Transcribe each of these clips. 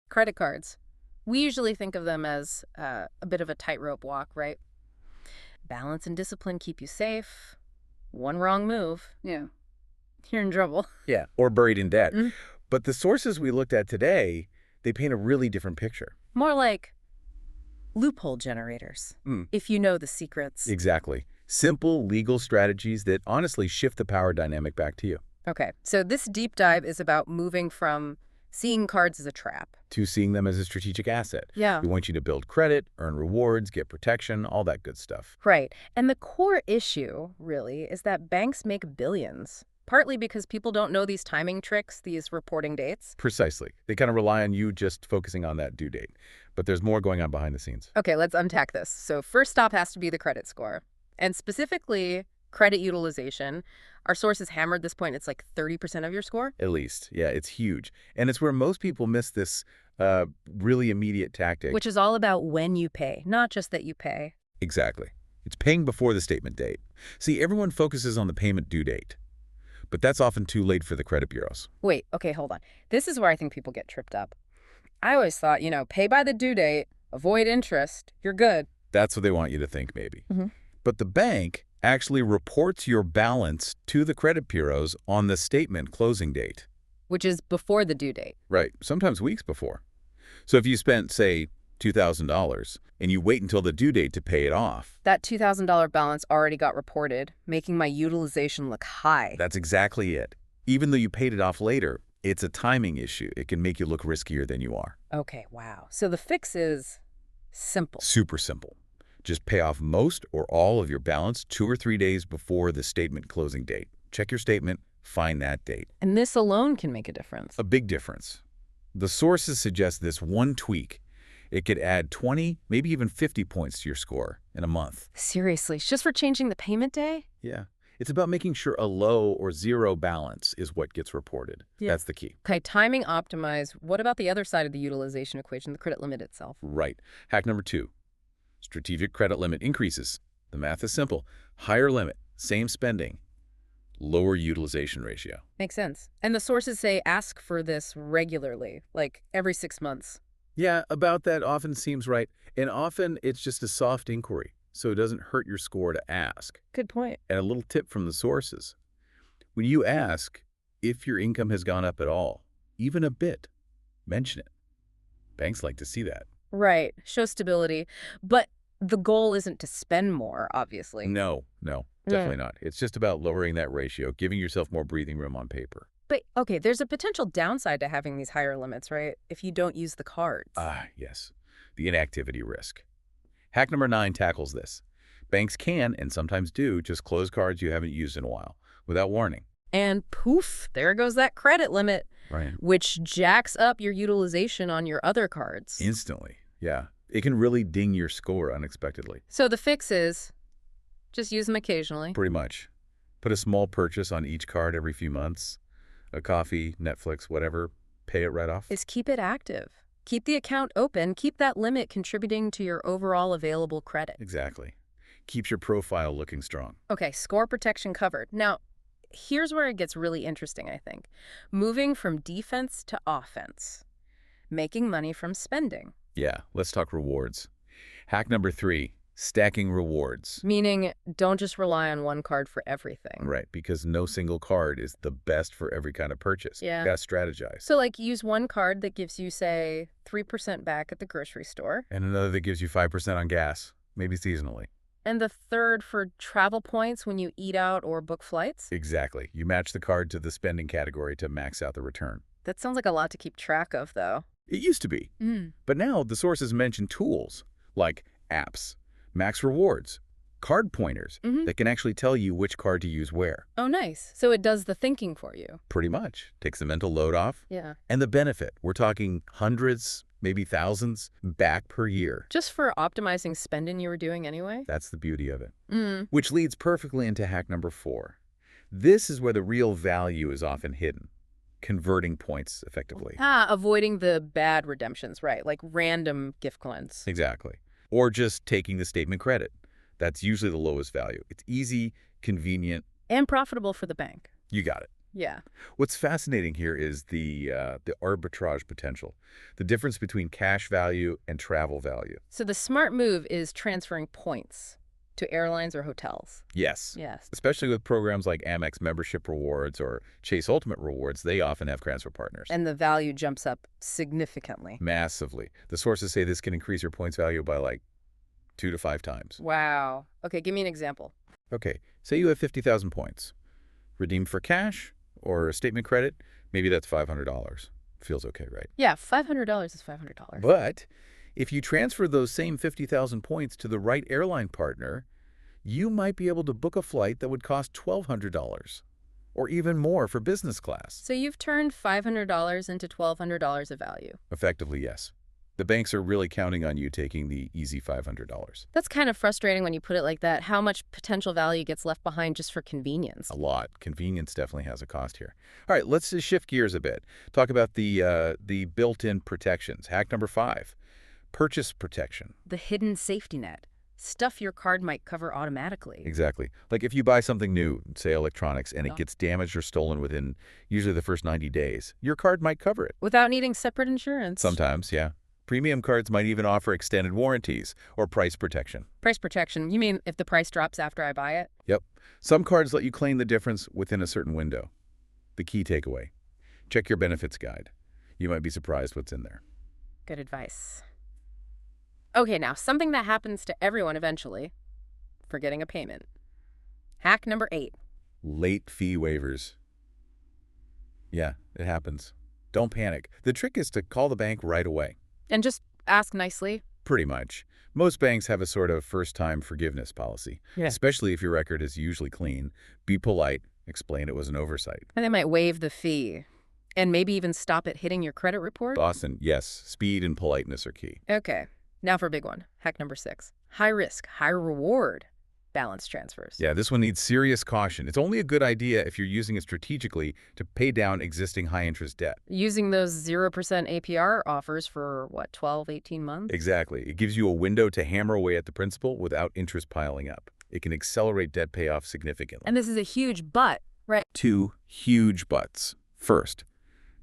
Credit cards. We usually think of them as a bit of a tightrope walk, right? Balance and discipline keep you safe. One wrong move, Yeah. you're in trouble. Yeah, or buried in debt. Mm. But the sources we looked at today, they paint a really different picture. More like loophole generators, if you know the secrets. Exactly. Simple legal strategies that honestly shift the power dynamic back to you. Okay, so this deep dive is about moving from seeing cards as a trap to seeing them as a strategic asset. Yeah. We want you to build credit, earn rewards, get protection, all that good stuff. Right. And the core issue, really, is that banks make billions, partly because people don't know these timing tricks, these reporting dates. Precisely. They kind of rely on you just focusing on that due date. But there's more going on behind the scenes. Okay, let's unpack this. So first stop has to be the credit score, and specifically credit utilization. Our sources hammered this point. It's like 30% of your score. At least. Yeah, it's huge. And it's where most people miss this really immediate tactic. Which is all about when you pay, not just that you pay. Exactly. It's paying before the statement date. See, everyone focuses on the payment due date. But that's often too late for the credit bureaus. Wait, okay, hold on. This is where I think people get tripped up. I always thought, pay by the due date, avoid interest, you're good. That's what they want you to think, maybe. Mm-hmm. But the bank actually reports your balance to the credit bureaus on the statement closing date. Which is before the due date. Right, sometimes weeks before. So if you spent, say, $2,000 and you wait until the due date to pay it off. That $2,000 balance already got reported, making my utilization look high. That's exactly it. Even though you paid it off later, it's a timing issue. It can make you look riskier than you are. Okay, wow. So the fix is simple. Super simple. Just pay off most or all of your balance 2 or 3 days before the statement closing date. Check your statement, find that date. And this alone can make a difference. A big difference. The sources suggest this one tweak. It could add 20, maybe even 50 points to your score in a month. Seriously, just for changing the payment day? Yeah. It's about making sure a low or zero balance is what gets reported. Yeah. That's the key. Okay, timing optimize. What about the other side of the utilization equation, the credit limit itself? Right. Hack number 2. Strategic credit limit increases. The math is simple. Higher limit, same spending, lower utilization ratio. Makes sense. And the sources say ask for this regularly, like every 6 months. Yeah, about that often seems right. And often it's just a soft inquiry, so it doesn't hurt your score to ask. Good point. And a little tip from the sources. When you ask if your income has gone up at all, even a bit, mention it. Banks like to see that. Right. Show stability. But the goal isn't to spend more, obviously. No, definitely not. It's just about lowering that ratio, giving yourself more breathing room on paper. But, okay, there's a potential downside to having these higher limits, right? If you don't use the cards. Yes. The inactivity risk. Hack number 9 tackles this. Banks can, and sometimes do, just close cards you haven't used in a while, without warning. And poof, there goes that credit limit. Right. Which jacks up your utilization on your other cards. Instantly, yeah. It can really ding your score unexpectedly. So the fix is just use them occasionally. Pretty much. Put a small purchase on each card every few months. A coffee, Netflix, whatever. Pay it right off. Is keep it active. Keep the account open. Keep that limit contributing to your overall available credit. Exactly. Keeps your profile looking strong. Okay, score protection covered. Now, here's where it gets really interesting, I think. Moving from defense to offense. Making money from spending. Yeah, let's talk rewards. Hack number 3, stacking rewards. Meaning, don't just rely on one card for everything. Right, because no single card is the best for every kind of purchase. Yeah. You gotta strategize. So, like, use one card that gives you, say, 3% back at the grocery store. And another that gives you 5% on gas, maybe seasonally. And the third for travel points when you eat out or book flights? Exactly. You match the card to the spending category to max out the return. That sounds like a lot to keep track of, though. It used to be. But now the sources mention tools like apps, max rewards, card pointers that can actually tell you which card to use where. Oh, nice. So it does the thinking for you. Pretty much. Takes the mental load off. Yeah. And the benefit, we're talking hundreds, maybe thousands back per year. Just for optimizing spending you were doing anyway? That's the beauty of it. Which leads perfectly into hack number 4. This is where the real value is often hidden. Converting points effectively. Avoiding the bad redemptions, right? Like random gift coins. Exactly. Or just taking the statement credit. That's usually the lowest value. It's easy, convenient. And profitable for the bank. You got it. Yeah. What's fascinating here is the arbitrage potential, the difference between cash value and travel value. So the smart move is transferring points to airlines or hotels. Yes. Yes. Especially with programs like Amex Membership Rewards or Chase Ultimate Rewards, they often have transfer partners. And the value jumps up significantly. Massively. The sources say this can increase your points value by like 2 to 5 times. Wow. Okay, give me an example. Okay, say you have 50,000 points. Redeem for cash or a statement credit, maybe that's $500. Feels okay, right? Yeah, $500 is $500. But if you transfer those same 50,000 points to the right airline partner, you might be able to book a flight that would cost $1,200 or even more for business class. So you've turned $500 into $1,200 of value. Effectively, yes. The banks are really counting on you taking the easy $500. That's kind of frustrating when you put it like that. How much potential value gets left behind just for convenience? A lot. Convenience definitely has a cost here. All right, let's just shift gears a bit. Talk about the built-in protections. Hack number 5, purchase protection. The hidden safety net. Stuff your card might cover automatically. Exactly. Like if you buy something new, say electronics, and it gets damaged or stolen within usually the first 90 days, your card might cover it. Without needing separate insurance. Sometimes, yeah. Premium cards might even offer extended warranties or price protection. Price protection. You mean if the price drops after I buy it? Yep. Some cards let you claim the difference within a certain window. The key takeaway: check your benefits guide. You might be surprised what's in there. Good advice. Okay, now something that happens to everyone eventually. Forgetting a payment. Hack number 8. Late fee waivers. Yeah, it happens. Don't panic. The trick is to call the bank right away. And just ask nicely. Pretty much. Most banks have a sort of first-time forgiveness policy, Yeah. especially if your record is usually clean. Be polite. Explain it was an oversight. And they might waive the fee. And maybe even stop it hitting your credit report. Boston, yes, speed and politeness are key. Okay, now for a big one. Hack number 6. High risk, high reward balance transfers. Yeah, this one needs serious caution. It's only a good idea if you're using it strategically to pay down existing high-interest debt. Using those 0% APR offers for, what, 12, 18 months? Exactly. It gives you a window to hammer away at the principal without interest piling up. It can accelerate debt payoff significantly. And this is a huge but, right? 2 huge buts. First,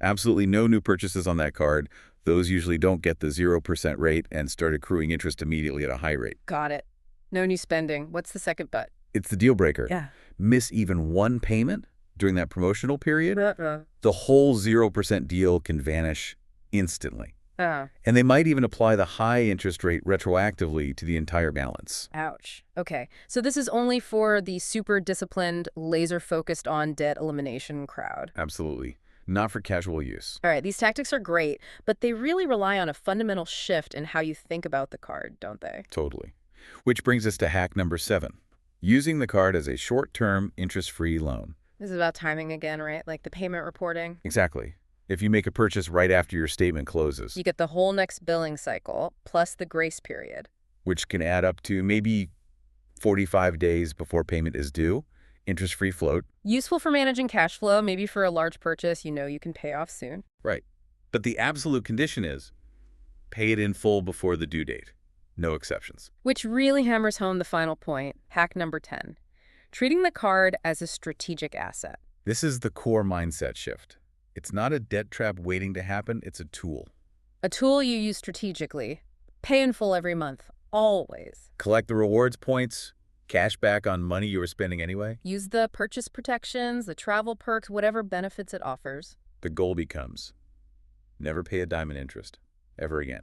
absolutely no new purchases on that card. Those usually don't get the 0% rate and start accruing interest immediately at a high rate. Got it. No new spending. What's the second but? It's the deal breaker. Yeah. Miss even one payment during that promotional period, the whole 0% deal can vanish instantly. Oh, And they might even apply the high interest rate retroactively to the entire balance. ouch. Okay, so this is only for the super disciplined, laser-focused on debt elimination crowd. Absolutely. Not for casual use. All right, these tactics are great, but they really rely on a fundamental shift in how you think about the card, don't they? Totally. Which brings us to hack number 7, using the card as a short-term, interest-free loan. This is about timing again, right? Like the payment reporting. Exactly. If you make a purchase right after your statement closes, You get the whole next billing cycle, plus the grace period. which can add up to maybe 45 days before payment is due, interest-free float. Useful for managing cash flow, maybe for a large purchase you know you can pay off soon. Right. But the absolute condition is pay it in full before the due date. No exceptions. Which really hammers home the final point, hack number 10. Treating the card as a strategic asset. This is the core mindset shift. It's not a debt trap waiting to happen, it's a tool. A tool you use strategically. Pay in full every month, always. Collect the rewards points, cash back on money you were spending anyway. Use the purchase protections, the travel perks, whatever benefits it offers. The goal becomes never pay a dime in interest, ever again,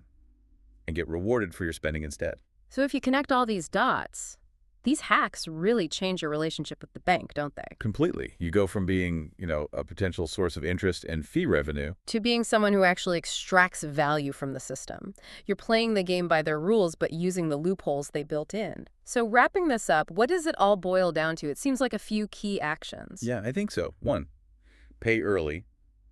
and get rewarded for your spending instead. So if you connect all these dots, these hacks really change your relationship with the bank, don't they? Completely. You go from being, a potential source of interest and fee revenue To being someone who actually extracts value from the system. You're playing the game by their rules, but using the loopholes they built in. So wrapping this up, what does it all boil down to? It seems like a few key actions. Yeah, I think so. 1, pay early,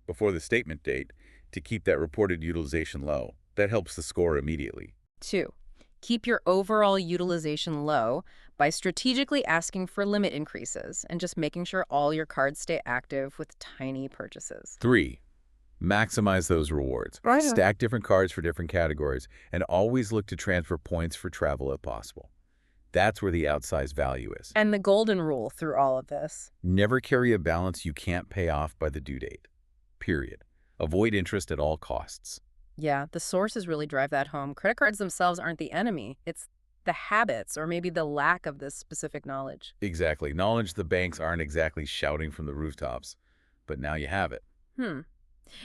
before the statement date, to keep that reported utilization low. That helps the score immediately. 2, keep your overall utilization low by strategically asking for limit increases and just making sure all your cards stay active with tiny purchases. 3, maximize those rewards. Right. Stack different cards for different categories, and always look to transfer points for travel if possible. That's where the outsized value is. And the golden rule through all of this. Never carry a balance you can't pay off by the due date. Period. Avoid interest at all costs. Yeah, the sources really drive that home. Credit cards themselves aren't the enemy. It's the habits or maybe the lack of this specific knowledge. Exactly. Knowledge the banks aren't exactly shouting from the rooftops, but now you have it. Hmm.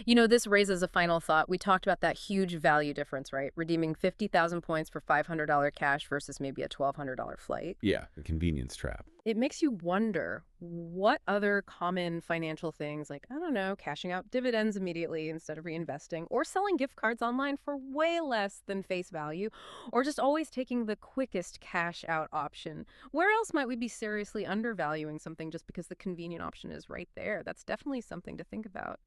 This raises a final thought. We talked about that huge value difference, right? Redeeming 50,000 points for $500 cash versus maybe a $1,200 flight. Yeah, the convenience trap. It makes you wonder what other common financial things, like, I don't know, cashing out dividends immediately instead of reinvesting, or selling gift cards online for way less than face value, or just always taking the quickest cash out option. Where else might we be seriously undervaluing something just because the convenient option is right there? That's definitely something to think about.